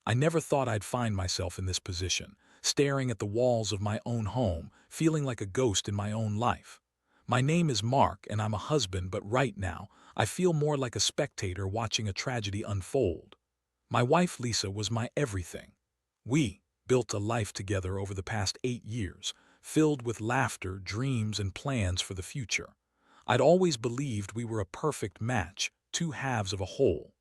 I never thought I'd find myself in this position, staring at the walls of my own home, feeling like a ghost in my own life. My name is Mark, and I'm a husband, but right now, I feel more like a spectator watching a tragedy unfold. My wife Lisa was my everything. We built a life together over the past 8 years, filled with laughter, dreams, and plans for the future. I'd always believed we were a perfect match, two halves of a whole.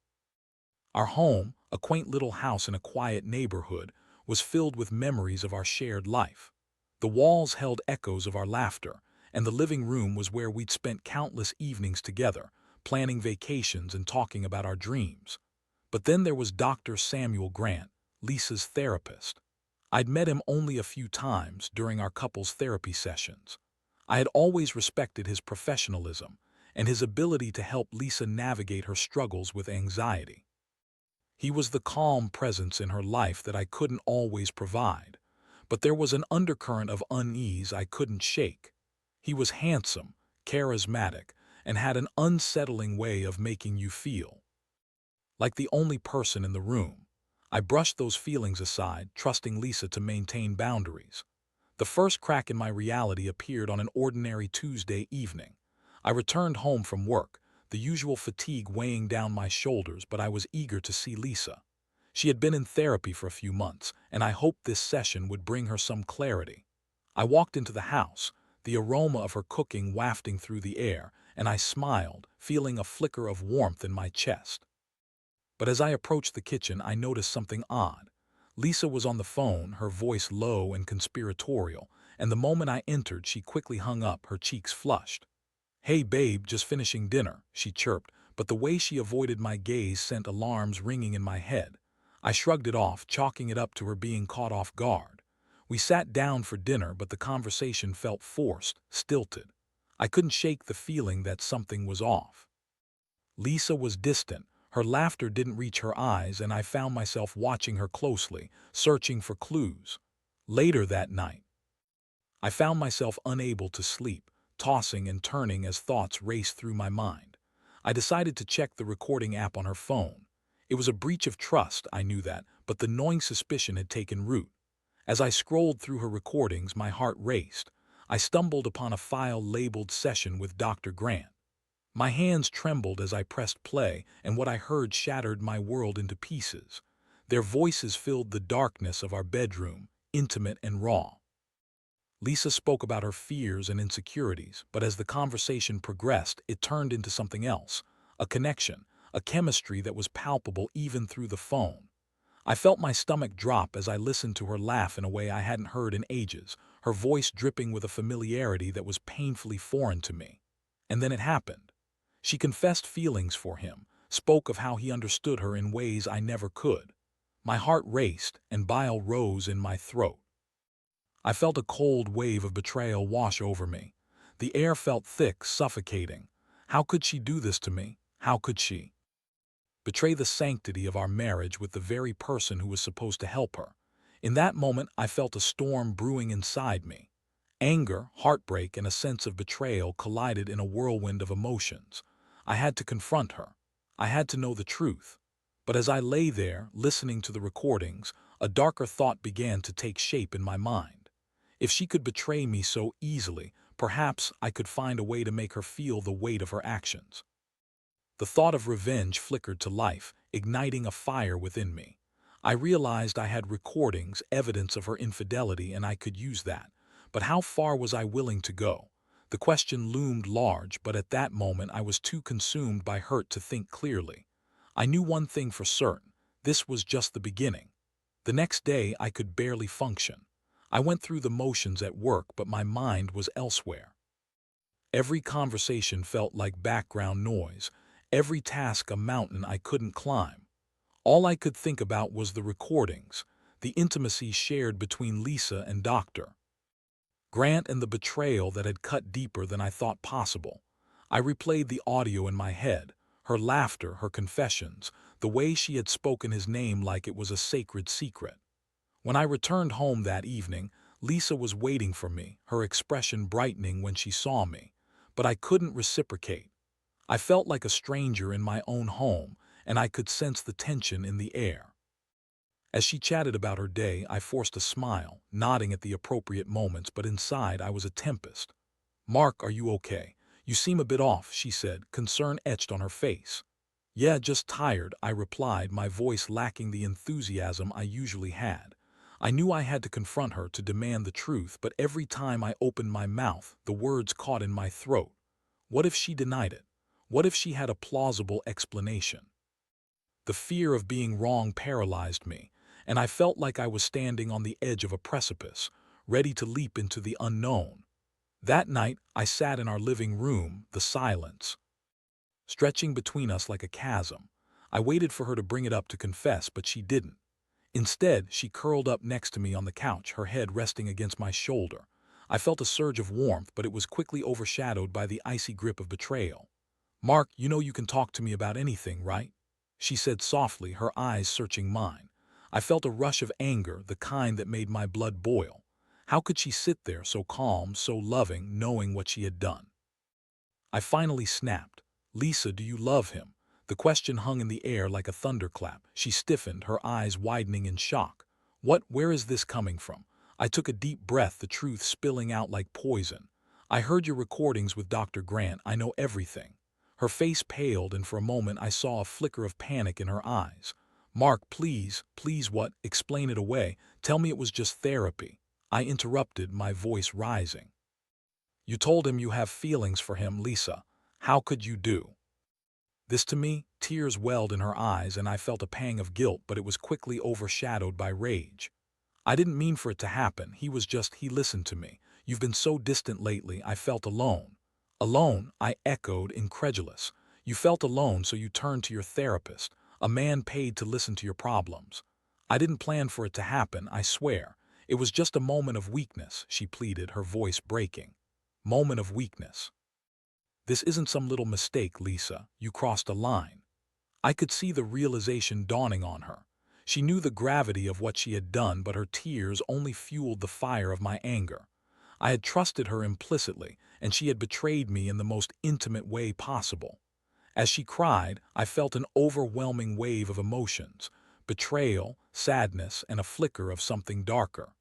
Our home, a quaint little house in a quiet neighborhood, was filled with memories of our shared life. The walls held echoes of our laughter, and the living room was where we'd spent countless evenings together, planning vacations and talking about our dreams. But then there was Dr. Samuel Grant, Lisa's therapist. I'd met him only a few times during our couple's therapy sessions. I had always respected his professionalism and his ability to help Lisa navigate her struggles with anxiety. He was the calm presence in her life that I couldn't always provide, but there was an undercurrent of unease I couldn't shake. He was handsome, charismatic, and had an unsettling way of making you feel like the only person in the room. I brushed those feelings aside, trusting Lisa to maintain boundaries. The first crack in my reality appeared on an ordinary Tuesday evening. I returned home from work, the usual fatigue weighing down my shoulders, but I was eager to see Lisa. She had been in therapy for a few months, and I hoped this session would bring her some clarity. I walked into the house, the aroma of her cooking wafting through the air, and I smiled, feeling a flicker of warmth in my chest. But as I approached the kitchen, I noticed something odd. Lisa was on the phone, her voice low and conspiratorial, and the moment I entered, she quickly hung up, her cheeks flushed. "Hey babe, just finishing dinner," she chirped, but the way she avoided my gaze sent alarms ringing in my head. I shrugged it off, chalking it up to her being caught off guard. We sat down for dinner, but the conversation felt forced, stilted. I couldn't shake the feeling that something was off. Lisa was distant. Her laughter didn't reach her eyes, and I found myself watching her closely, searching for clues. Later that night, I found myself unable to sleep, tossing and turning as thoughts raced through my mind. I decided to check the recording app on her phone. It was a breach of trust, I knew that, but the gnawing suspicion had taken root. As I scrolled through her recordings, my heart raced. I stumbled upon a file labeled Session with Dr. Grant. My hands trembled as I pressed play, and what I heard shattered my world into pieces. Their voices filled the darkness of our bedroom, intimate and raw. Lisa spoke about her fears and insecurities, but as the conversation progressed, it turned into something else, a connection, a chemistry that was palpable even through the phone. I felt my stomach drop as I listened to her laugh in a way I hadn't heard in ages, her voice dripping with a familiarity that was painfully foreign to me. And then it happened. She confessed feelings for him, spoke of how he understood her in ways I never could. My heart raced and bile rose in my throat. I felt a cold wave of betrayal wash over me. The air felt thick, suffocating. How could she do this to me? How could she betray the sanctity of our marriage with the very person who was supposed to help her? In that moment, I felt a storm brewing inside me. Anger, heartbreak, and a sense of betrayal collided in a whirlwind of emotions. I had to confront her. I had to know the truth. But as I lay there, listening to the recordings, a darker thought began to take shape in my mind. If she could betray me so easily, perhaps I could find a way to make her feel the weight of her actions. The thought of revenge flickered to life, igniting a fire within me. I realized I had recordings, evidence of her infidelity, and I could use that. But how far was I willing to go? The question loomed large, but at that moment I was too consumed by hurt to think clearly. I knew one thing for certain: this was just the beginning. The next day I could barely function. I went through the motions at work, but my mind was elsewhere. Every conversation felt like background noise, every task a mountain I couldn't climb. All I could think about was the recordings, the intimacy shared between Lisa and Dr. Grant, and the betrayal that had cut deeper than I thought possible. I replayed the audio in my head, her laughter, her confessions, the way she had spoken his name like it was a sacred secret. When I returned home that evening, Lisa was waiting for me, her expression brightening when she saw me. But I couldn't reciprocate. I felt like a stranger in my own home, and I could sense the tension in the air. As she chatted about her day, I forced a smile, nodding at the appropriate moments, but inside I was a tempest. "Mark, are you okay? You seem a bit off," she said, concern etched on her face. "Yeah, just tired," I replied, my voice lacking the enthusiasm I usually had. I knew I had to confront her to demand the truth, but every time I opened my mouth, the words caught in my throat. What if she denied it? What if she had a plausible explanation? The fear of being wrong paralyzed me, and I felt like I was standing on the edge of a precipice, ready to leap into the unknown. That night, I sat in our living room, the silence stretching between us like a chasm. I waited for her to bring it up to confess, but she didn't. Instead, she curled up next to me on the couch, her head resting against my shoulder. I felt a surge of warmth, but it was quickly overshadowed by the icy grip of betrayal. "Mark, you know you can talk to me about anything, right?" she said softly, her eyes searching mine. I felt a rush of anger, the kind that made my blood boil. How could she sit there so calm, so loving, knowing what she had done? I finally snapped. "Lisa, do you love him?" The question hung in the air like a thunderclap. She stiffened, her eyes widening in shock. Where is this coming from?" I took a deep breath, the truth spilling out like poison. "I heard your recordings with Dr. Grant. I know everything." Her face paled, and for a moment I saw a flicker of panic in her eyes. "Mark, please, please, what? Explain it away. Tell me it was just therapy." I interrupted, my voice rising. "You told him you have feelings for him, Lisa. How could you do this to me?" Tears welled in her eyes, and I felt a pang of guilt, but it was quickly overshadowed by rage. "I didn't mean for it to happen. He listened to me. You've been so distant lately, I felt alone." "Alone?" I echoed, incredulous. "You felt alone, so you turned to your therapist, a man paid to listen to your problems." "I didn't plan for it to happen, I swear. It was just a moment of weakness," she pleaded, her voice breaking. "Moment of weakness? This isn't some little mistake, Lisa. You crossed a line." I could see the realization dawning on her. She knew the gravity of what she had done, but her tears only fueled the fire of my anger. I had trusted her implicitly, and she had betrayed me in the most intimate way possible. As she cried, I felt an overwhelming wave of emotions: betrayal, sadness, and a flicker of something darker.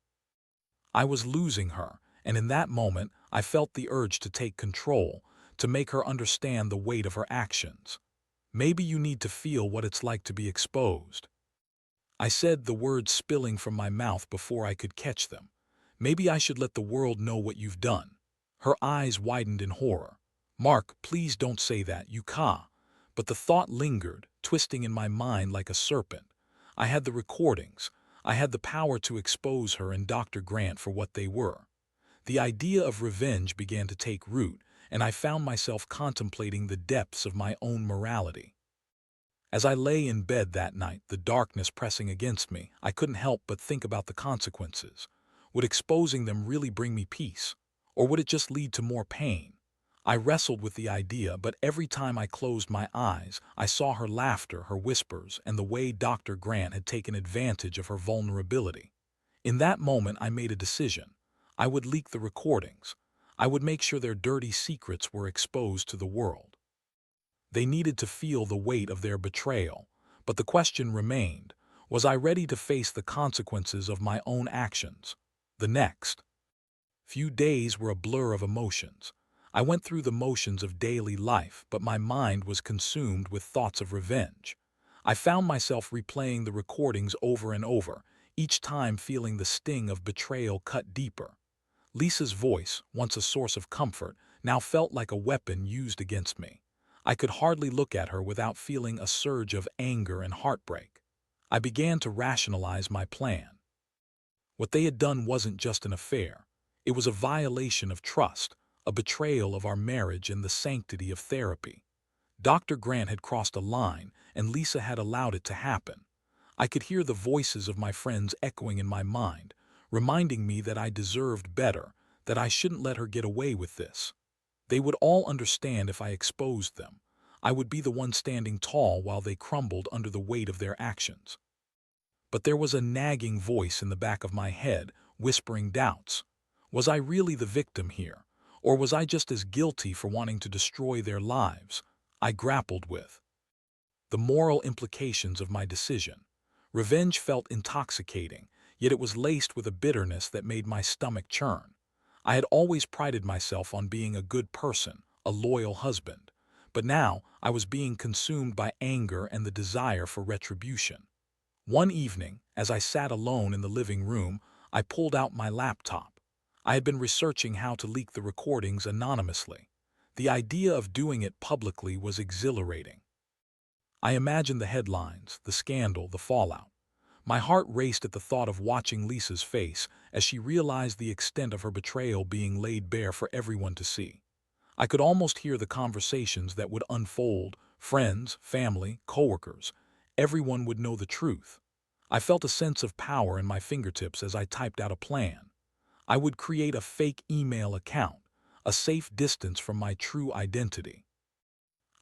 I was losing her, and in that moment I felt the urge to take control, to make her understand the weight of her actions. "Maybe you need to feel what it's like to be exposed." I said, the words spilling from my mouth before I could catch them. "Maybe I should let the world know what you've done." Her eyes widened in horror. "Mark, please don't say that, you ca." But the thought lingered, twisting in my mind like a serpent. I had the recordings. I had the power to expose her and Dr. Grant for what they were. The idea of revenge began to take root, and I found myself contemplating the depths of my own morality. As I lay in bed that night, the darkness pressing against me, I couldn't help but think about the consequences. Would exposing them really bring me peace? Or would it just lead to more pain? I wrestled with the idea, but every time I closed my eyes, I saw her laughter, her whispers, and the way Dr. Grant had taken advantage of her vulnerability. In that moment, I made a decision. I would leak the recordings. I would make sure their dirty secrets were exposed to the world. They needed to feel the weight of their betrayal, but the question remained: was I ready to face the consequences of my own actions? The next few days were a blur of emotions. I went through the motions of daily life, but my mind was consumed with thoughts of revenge. I found myself replaying the recordings over and over, each time feeling the sting of betrayal cut deeper. Lisa's voice, once a source of comfort, now felt like a weapon used against me. I could hardly look at her without feeling a surge of anger and heartbreak. I began to rationalize my plan. What they had done wasn't just an affair. It was a violation of trust, a betrayal of our marriage and the sanctity of therapy. Dr. Grant had crossed a line, and Lisa had allowed it to happen. I could hear the voices of my friends echoing in my mind, reminding me that I deserved better, that I shouldn't let her get away with this. They would all understand if I exposed them. I would be the one standing tall while they crumbled under the weight of their actions. But there was a nagging voice in the back of my head, whispering doubts. Was I really the victim here? Or was I just as guilty for wanting to destroy their lives? I grappled with the moral implications of my decision. Revenge felt intoxicating, yet it was laced with a bitterness that made my stomach churn. I had always prided myself on being a good person, a loyal husband. But now I was being consumed by anger and the desire for retribution. One evening, as I sat alone in the living room, I pulled out my laptop. I had been researching how to leak the recordings anonymously. The idea of doing it publicly was exhilarating. I imagined the headlines, the scandal, the fallout. My heart raced at the thought of watching Lisa's face as she realized the extent of her betrayal being laid bare for everyone to see. I could almost hear the conversations that would unfold, friends, family, coworkers. Everyone would know the truth. I felt a sense of power in my fingertips as I typed out a plan. I would create a fake email account, a safe distance from my true identity.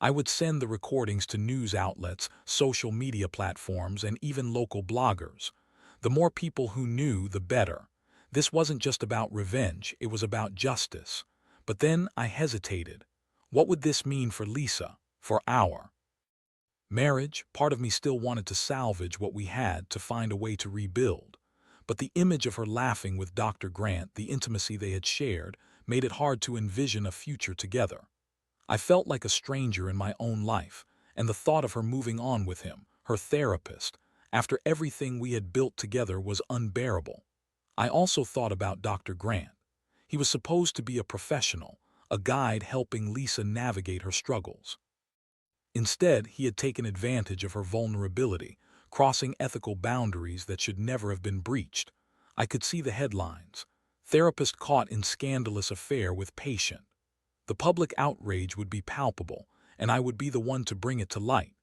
I would send the recordings to news outlets, social media platforms, and even local bloggers. The more people who knew, the better. This wasn't just about revenge, it was about justice. But then I hesitated. What would this mean for Lisa, for our marriage? Part of me still wanted to salvage what we had, to find a way to rebuild. But the image of her laughing with Dr. Grant, the intimacy they had shared, made it hard to envision a future together. I felt like a stranger in my own life, and the thought of her moving on with him, her therapist, after everything we had built together was unbearable. I also thought about Dr. Grant. He was supposed to be a professional, a guide helping Lisa navigate her struggles. Instead, he had taken advantage of her vulnerability, crossing ethical boundaries that should never have been breached. I could see the headlines. Therapist caught in scandalous affair with patient. The public outrage would be palpable, and I would be the one to bring it to light.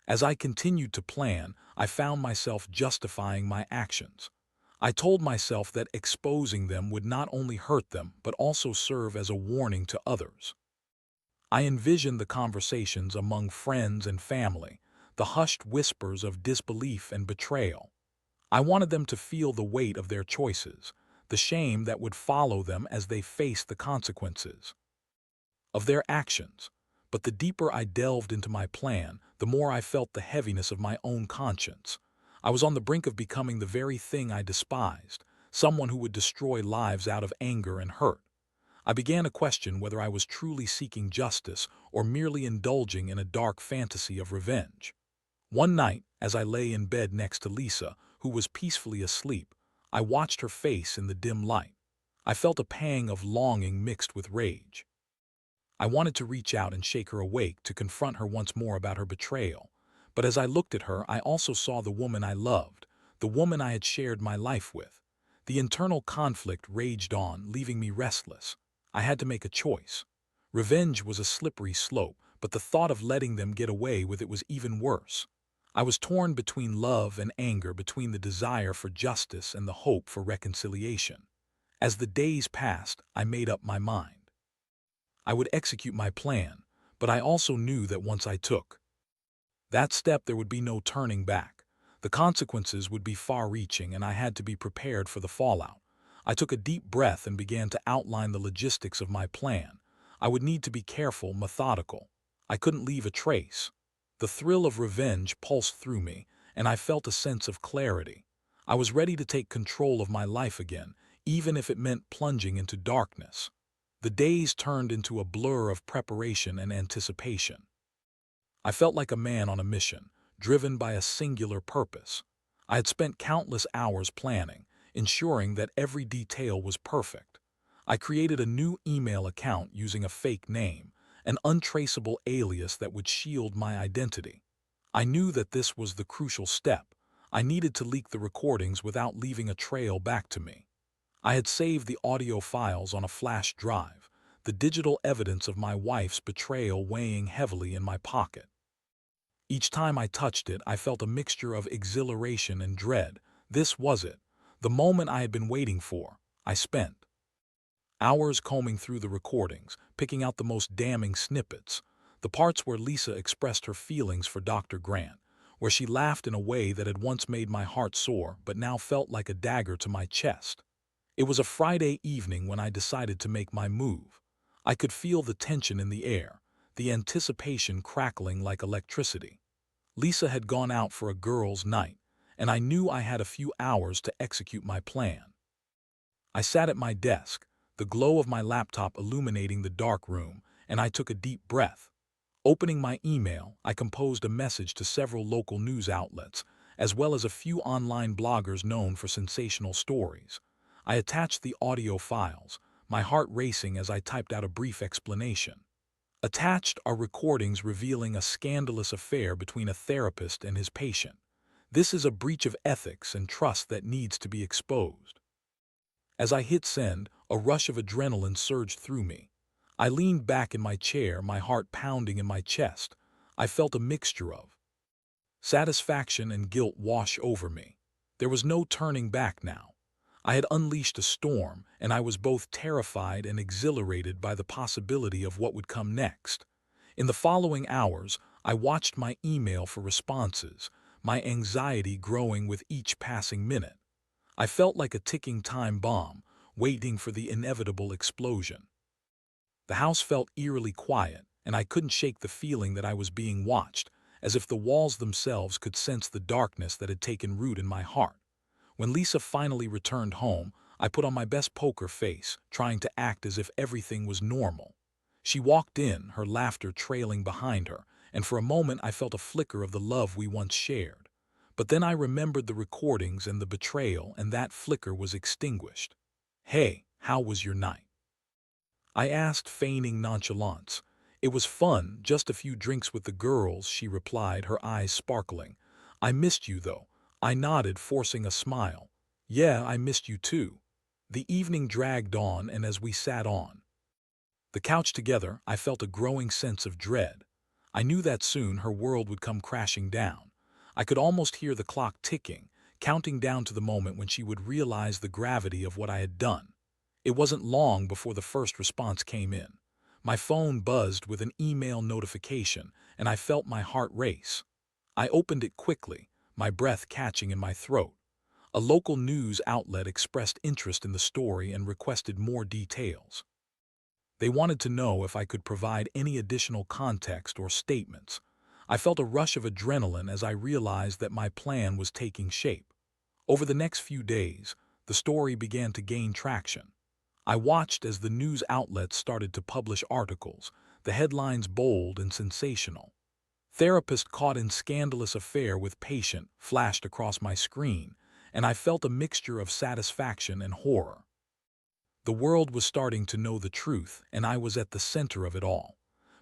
As I continued to plan, I found myself justifying my actions. I told myself that exposing them would not only hurt them, but also serve as a warning to others. I envisioned the conversations among friends and family, the hushed whispers of disbelief and betrayal. I wanted them to feel the weight of their choices, the shame that would follow them as they faced the consequences of their actions. But the deeper I delved into my plan, the more I felt the heaviness of my own conscience. I was on the brink of becoming the very thing I despised, someone who would destroy lives out of anger and hurt. I began to question whether I was truly seeking justice or merely indulging in a dark fantasy of revenge. One night, as I lay in bed next to Lisa, who was peacefully asleep, I watched her face in the dim light. I felt a pang of longing mixed with rage. I wanted to reach out and shake her awake, to confront her once more about her betrayal. But as I looked at her, I also saw the woman I loved, the woman I had shared my life with. The internal conflict raged on, leaving me restless. I had to make a choice. Revenge was a slippery slope, but the thought of letting them get away with it was even worse. I was torn between love and anger, between the desire for justice and the hope for reconciliation. As the days passed, I made up my mind. I would execute my plan, but I also knew that once I took that step, there would be no turning back. The consequences would be far-reaching, and I had to be prepared for the fallout. I took a deep breath and began to outline the logistics of my plan. I would need to be careful, methodical. I couldn't leave a trace. The thrill of revenge pulsed through me, and I felt a sense of clarity. I was ready to take control of my life again, even if it meant plunging into darkness. The days turned into a blur of preparation and anticipation. I felt like a man on a mission, driven by a singular purpose. I had spent countless hours planning, ensuring that every detail was perfect. I created a new email account using a fake name, an untraceable alias that would shield my identity. I knew that this was the crucial step. I needed to leak the recordings without leaving a trail back to me. I had saved the audio files on a flash drive, the digital evidence of my wife's betrayal weighing heavily in my pocket. Each time I touched it, I felt a mixture of exhilaration and dread. This was it, the moment I had been waiting for. I spent hours combing through the recordings, picking out the most damning snippets, the parts where Lisa expressed her feelings for Dr. Grant, where she laughed in a way that had once made my heart soar but now felt like a dagger to my chest. It was a Friday evening when I decided to make my move. I could feel the tension in the air, the anticipation crackling like electricity. Lisa had gone out for a girls' night, and I knew I had a few hours to execute my plan. I sat at my desk, the glow of my laptop illuminating the dark room, and I took a deep breath. Opening my email, I composed a message to several local news outlets, as well as a few online bloggers known for sensational stories. I attached the audio files, my heart racing as I typed out a brief explanation. Attached are recordings revealing a scandalous affair between a therapist and his patient. This is a breach of ethics and trust that needs to be exposed. As I hit send, a rush of adrenaline surged through me. I leaned back in my chair, my heart pounding in my chest. I felt a mixture of satisfaction and guilt wash over me. There was no turning back now. I had unleashed a storm, and I was both terrified and exhilarated by the possibility of what would come next. In the following hours, I watched my email for responses, my anxiety growing with each passing minute. I felt like a ticking time bomb, waiting for the inevitable explosion. The house felt eerily quiet, and I couldn't shake the feeling that I was being watched, as if the walls themselves could sense the darkness that had taken root in my heart. When Lisa finally returned home, I put on my best poker face, trying to act as if everything was normal. She walked in, her laughter trailing behind her, and for a moment I felt a flicker of the love we once shared. But then I remembered the recordings and the betrayal, and that flicker was extinguished. "Hey, how was your night?" I asked, feigning nonchalance. "It was fun, just a few drinks with the girls," she replied, her eyes sparkling. "I missed you, though." I nodded, forcing a smile. "Yeah, I missed you too." The evening dragged on, and as we sat on the couch together, I felt a growing sense of dread. I knew that soon her world would come crashing down. I could almost hear the clock ticking, counting down to the moment when she would realize the gravity of what I had done. It wasn't long before the first response came in. My phone buzzed with an email notification, and I felt my heart race. I opened it quickly, my breath catching in my throat. A local news outlet expressed interest in the story and requested more details. They wanted to know if I could provide any additional context or statements. I felt a rush of adrenaline as I realized that my plan was taking shape. Over the next few days, the story began to gain traction. I watched as the news outlets started to publish articles, the headlines bold and sensational. "Therapist caught in scandalous affair with patient" flashed across my screen, and I felt a mixture of satisfaction and horror. The world was starting to know the truth, and I was at the center of it all.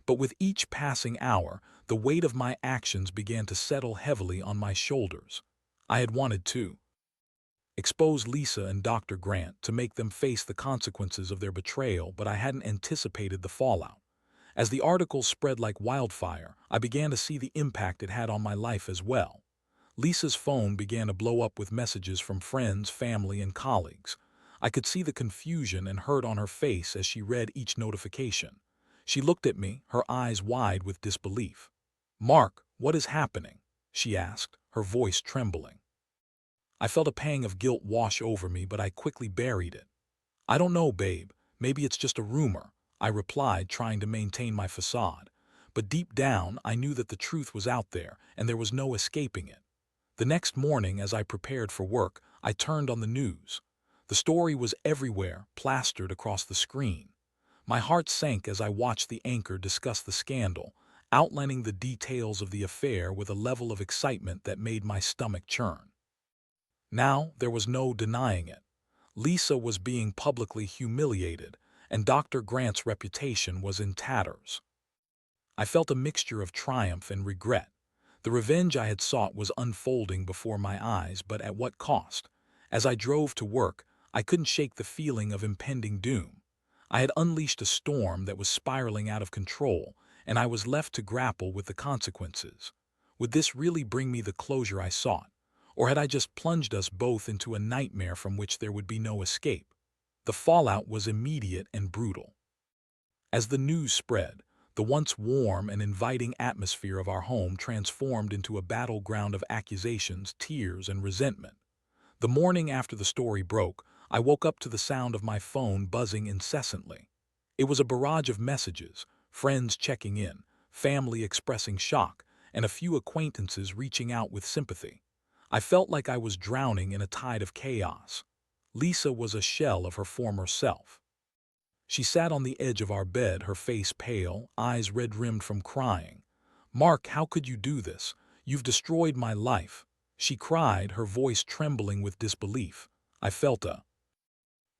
But with each passing hour, the weight of my actions began to settle heavily on my shoulders. I had wanted to expose Lisa and Dr. Grant, to make them face the consequences of their betrayal, but I hadn't anticipated the fallout. As the articles spread like wildfire, I began to see the impact it had on my life as well. Lisa's phone began to blow up with messages from friends, family, and colleagues. I could see the confusion and hurt on her face as she read each notification. She looked at me, her eyes wide with disbelief. "Mark, what is happening?" she asked, her voice trembling. I felt a pang of guilt wash over me, but I quickly buried it. "I don't know, babe. Maybe it's just a rumor," I replied, trying to maintain my facade. But deep down, I knew that the truth was out there, and there was no escaping it. The next morning, as I prepared for work, I turned on the news. The story was everywhere, plastered across the screen. My heart sank as I watched the anchor discuss the scandal, outlining the details of the affair with a level of excitement that made my stomach churn. Now, there was no denying it. Lisa was being publicly humiliated, and Dr. Grant's reputation was in tatters. I felt a mixture of triumph and regret. The revenge I had sought was unfolding before my eyes, but at what cost? As I drove to work, I couldn't shake the feeling of impending doom. I had unleashed a storm that was spiraling out of control, and I was left to grapple with the consequences. Would this really bring me the closure I sought? Or had I just plunged us both into a nightmare from which there would be no escape? The fallout was immediate and brutal. As the news spread, the once warm and inviting atmosphere of our home transformed into a battleground of accusations, tears, and resentment. The morning after the story broke, I woke up to the sound of my phone buzzing incessantly. It was a barrage of messages, friends checking in, family expressing shock, and a few acquaintances reaching out with sympathy. I felt like I was drowning in a tide of chaos. Lisa was a shell of her former self. She sat on the edge of our bed, her face pale, eyes red-rimmed from crying. "Mark, how could you do this? You've destroyed my life," she cried, her voice trembling with disbelief. I felt a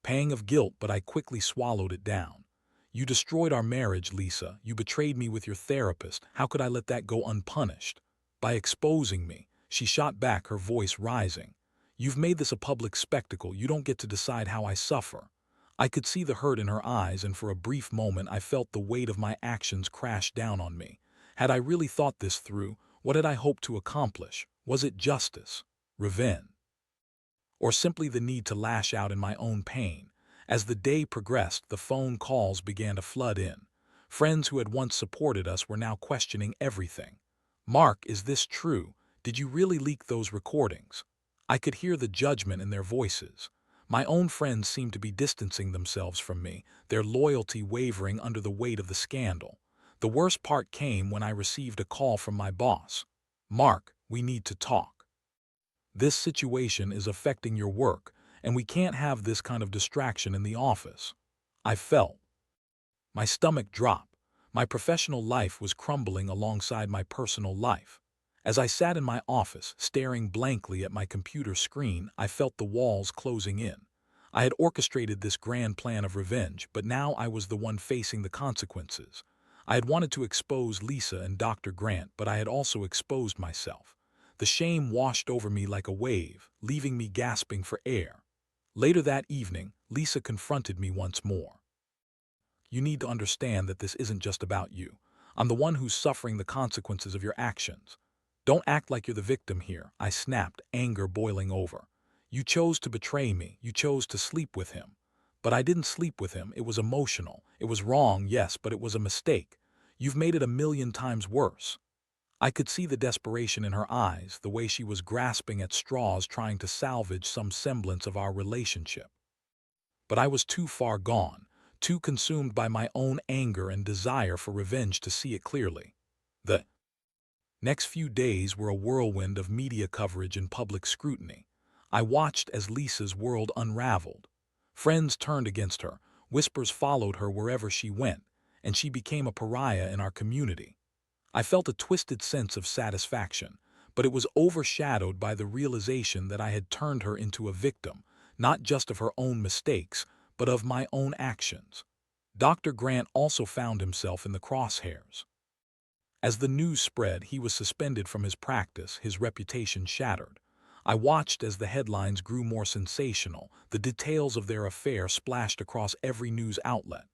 pang of guilt, but I quickly swallowed it down. "You destroyed our marriage, Lisa. You betrayed me with your therapist. How could I let that go unpunished?" "By exposing me," she shot back, her voice rising. "You've made this a public spectacle. You don't get to decide how I suffer." I could see the hurt in her eyes, and for a brief moment I felt the weight of my actions crash down on me. Had I really thought this through? What had I hoped to accomplish? Was it justice? Revenge? Or simply the need to lash out in my own pain? As the day progressed, the phone calls began to flood in. Friends who had once supported us were now questioning everything. "Mark, is this true? Did you really leak those recordings?" I could hear the judgment in their voices. My own friends seemed to be distancing themselves from me, their loyalty wavering under the weight of the scandal. The worst part came when I received a call from my boss. "Mark, we need to talk. This situation is affecting your work, and we can't have this kind of distraction in the office." I felt my stomach drop. My professional life was crumbling alongside my personal life. As I sat in my office, staring blankly at my computer screen, I felt the walls closing in. I had orchestrated this grand plan of revenge, but now I was the one facing the consequences. I had wanted to expose Lisa and Dr. Grant, but I had also exposed myself. The shame washed over me like a wave, leaving me gasping for air. Later that evening, Lisa confronted me once more. "You need to understand that this isn't just about you. I'm the one who's suffering the consequences of your actions. Don't act like you're the victim here," I snapped, anger boiling over. "You chose to betray me. You chose to sleep with him." "But I didn't sleep with him. It was emotional. It was wrong, yes, but it was a mistake. You've made it a million times worse." I could see the desperation in her eyes, the way she was grasping at straws trying to salvage some semblance of our relationship. But I was too far gone, too consumed by my own anger and desire for revenge to see it clearly. The next few days were a whirlwind of media coverage and public scrutiny. I watched as Lisa's world unraveled. Friends turned against her, whispers followed her wherever she went, and she became a pariah in our community. I felt a twisted sense of satisfaction, but it was overshadowed by the realization that I had turned her into a victim, not just of her own mistakes, but of my own actions. Dr. Grant also found himself in the crosshairs. As the news spread, he was suspended from his practice, his reputation shattered. I watched as the headlines grew more sensational, the details of their affair splashed across every news outlet.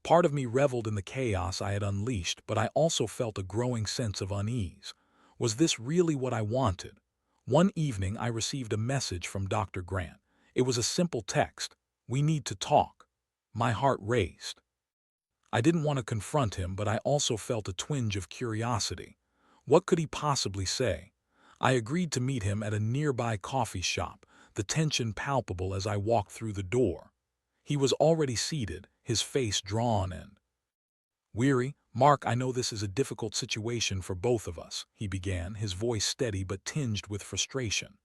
Part of me reveled in the chaos I had unleashed, but I also felt a growing sense of unease. Was this really what I wanted? One evening, I received a message from Dr. Grant. It was a simple text: "We need to talk." My heart raced. I didn't want to confront him, but I also felt a twinge of curiosity. What could he possibly say? I agreed to meet him at a nearby coffee shop, the tension palpable as I walked through the door. He was already seated, his face drawn and weary. "Mark, I know this is a difficult situation for both of us," he began, his voice steady but tinged with frustration.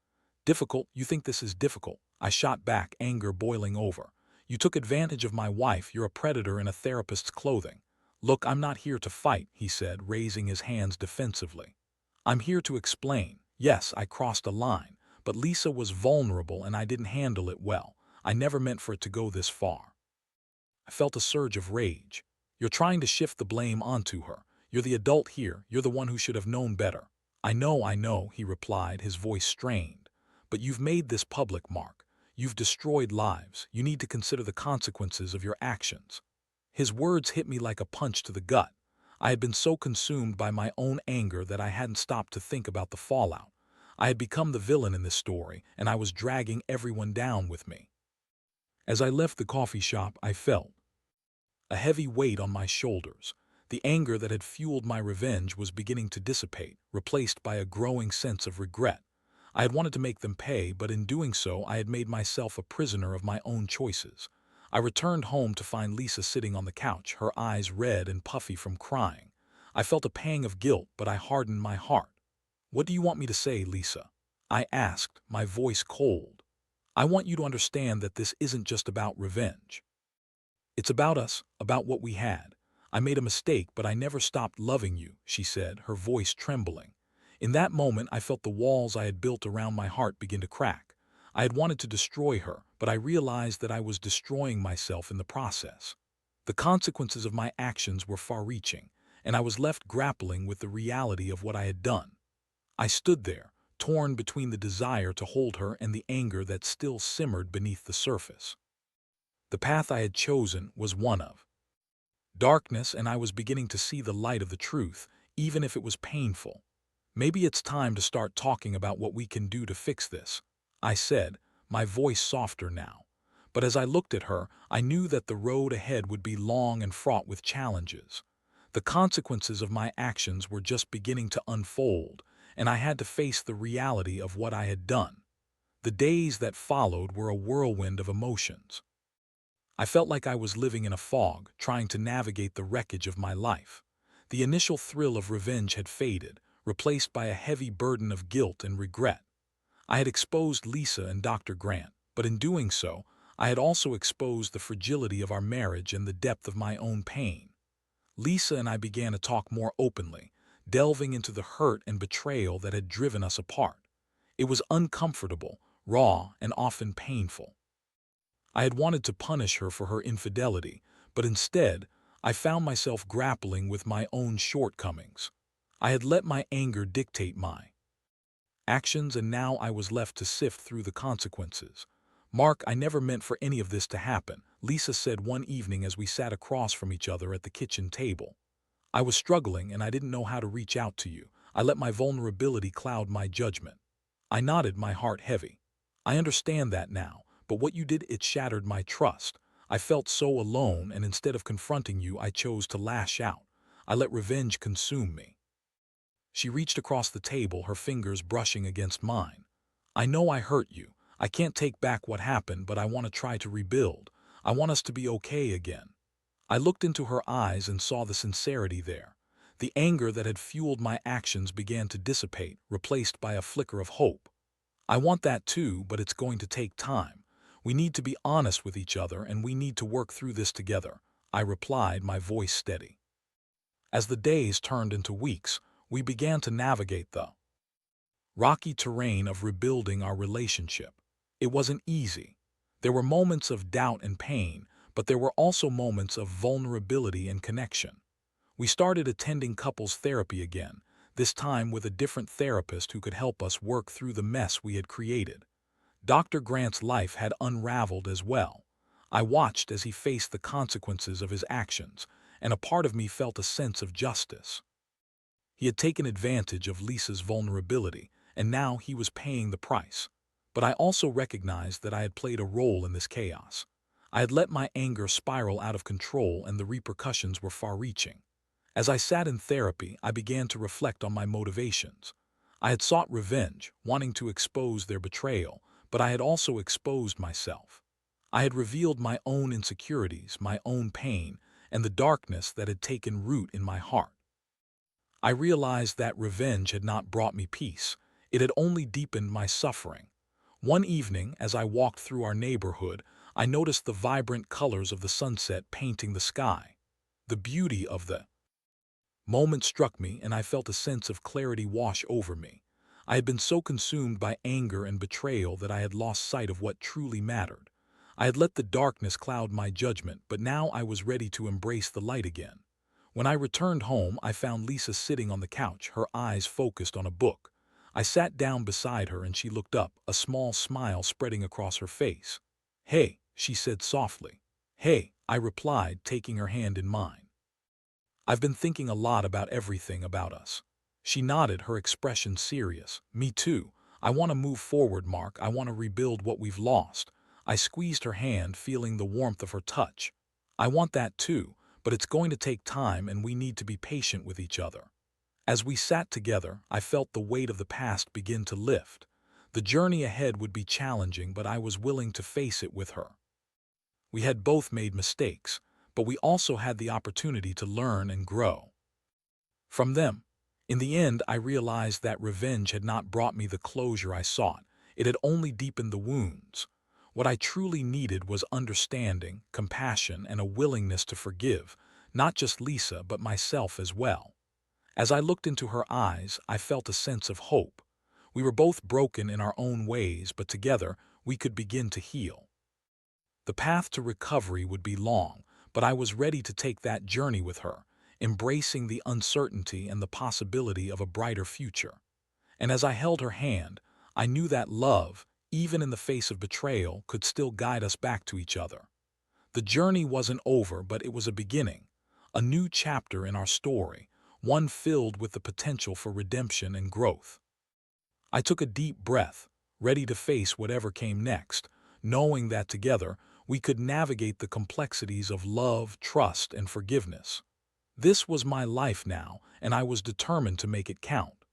"Difficult? You think this is difficult?" I shot back, anger boiling over. "You took advantage of my wife. You're a predator in a therapist's clothing." "Look, I'm not here to fight," he said, raising his hands defensively. "I'm here to explain. Yes, I crossed a line, but Lisa was vulnerable and I didn't handle it well. I never meant for it to go this far." I felt a surge of rage. "You're trying to shift the blame onto her. You're the adult here. You're the one who should have known better." I know," he replied, his voice strained. "But you've made this public, Mark. You've destroyed lives. You need to consider the consequences of your actions." His words hit me like a punch to the gut. I had been so consumed by my own anger that I hadn't stopped to think about the fallout. I had become the villain in this story, and I was dragging everyone down with me. As I left the coffee shop, I felt a heavy weight on my shoulders. The anger that had fueled my revenge was beginning to dissipate, replaced by a growing sense of regret. I had wanted to make them pay, but in doing so, I had made myself a prisoner of my own choices. I returned home to find Lisa sitting on the couch, her eyes red and puffy from crying. I felt a pang of guilt, but I hardened my heart. "What do you want me to say, Lisa?" I asked, my voice cold. I want you to understand that this isn't just about revenge. It's about us, about what we had. I made a mistake, but I never stopped loving you, she said, her voice trembling. In that moment, I felt the walls I had built around my heart begin to crack. I had wanted to destroy her, but I realized that I was destroying myself in the process. The consequences of my actions were far-reaching, and I was left grappling with the reality of what I had done. I stood there, torn between the desire to hold her and the anger that still simmered beneath the surface. The path I had chosen was one of darkness, and I was beginning to see the light of the truth, even if it was painful. Maybe it's time to start talking about what we can do to fix this, I said, my voice softer now. But as I looked at her, I knew that the road ahead would be long and fraught with challenges. The consequences of my actions were just beginning to unfold, and I had to face the reality of what I had done. The days that followed were a whirlwind of emotions. I felt like I was living in a fog, trying to navigate the wreckage of my life. The initial thrill of revenge had faded, replaced by a heavy burden of guilt and regret. I had exposed Lisa and Dr. Grant, but in doing so, I had also exposed the fragility of our marriage and the depth of my own pain. Lisa and I began to talk more openly, delving into the hurt and betrayal that had driven us apart. It was uncomfortable, raw, and often painful. I had wanted to punish her for her infidelity, but instead, I found myself grappling with my own shortcomings. I had let my anger dictate my actions, and now I was left to sift through the consequences. Mark, I never meant for any of this to happen, Lisa said one evening as we sat across from each other at the kitchen table. I was struggling and I didn't know how to reach out to you. I let my vulnerability cloud my judgment. I nodded, my heart heavy. I understand that now, but what you did, it shattered my trust. I felt so alone, and instead of confronting you, I chose to lash out. I let revenge consume me. She reached across the table, her fingers brushing against mine. I know I hurt you. I can't take back what happened, but I want to try to rebuild. I want us to be okay again. I looked into her eyes and saw the sincerity there. The anger that had fueled my actions began to dissipate, replaced by a flicker of hope. I want that too, but it's going to take time. We need to be honest with each other, and we need to work through this together, I replied, my voice steady. As the days turned into weeks, we began to navigate the rocky terrain of rebuilding our relationship. It wasn't easy. There were moments of doubt and pain, but there were also moments of vulnerability and connection. We started attending couples therapy again, this time with a different therapist who could help us work through the mess we had created. Dr. Grant's life had unraveled as well. I watched as he faced the consequences of his actions, and a part of me felt a sense of justice. He had taken advantage of Lisa's vulnerability, and now he was paying the price. But I also recognized that I had played a role in this chaos. I had let my anger spiral out of control, and the repercussions were far-reaching. As I sat in therapy, I began to reflect on my motivations. I had sought revenge, wanting to expose their betrayal, but I had also exposed myself. I had revealed my own insecurities, my own pain, and the darkness that had taken root in my heart. I realized that revenge had not brought me peace. It had only deepened my suffering. One evening, as I walked through our neighborhood, I noticed the vibrant colors of the sunset painting the sky. The beauty of the moment struck me, and I felt a sense of clarity wash over me. I had been so consumed by anger and betrayal that I had lost sight of what truly mattered. I had let the darkness cloud my judgment, but now I was ready to embrace the light again. When I returned home, I found Lisa sitting on the couch, her eyes focused on a book. I sat down beside her and she looked up, a small smile spreading across her face. "Hey," she said softly. "Hey," I replied, taking her hand in mine. "I've been thinking a lot about everything about us." She nodded, her expression serious. "Me too. I want to move forward, Mark. I want to rebuild what we've lost." I squeezed her hand, feeling the warmth of her touch. "I want that too, but it's going to take time, and we need to be patient with each other." As we sat together, I felt the weight of the past begin to lift. The journey ahead would be challenging, but I was willing to face it with her. We had both made mistakes, but we also had the opportunity to learn and grow from them. In the end, I realized that revenge had not brought me the closure I sought. It had only deepened the wounds. What I truly needed was understanding, compassion, and a willingness to forgive, not just Lisa, but myself as well. As I looked into her eyes, I felt a sense of hope. We were both broken in our own ways, but together we could begin to heal. The path to recovery would be long, but I was ready to take that journey with her, embracing the uncertainty and the possibility of a brighter future. And as I held her hand, I knew that love, even in the face of betrayal, could still guide us back to each other. The journey wasn't over, but it was a beginning, a new chapter in our story, one filled with the potential for redemption and growth. I took a deep breath, ready to face whatever came next, knowing that together we could navigate the complexities of love, trust, and forgiveness. This was my life now, and I was determined to make it count.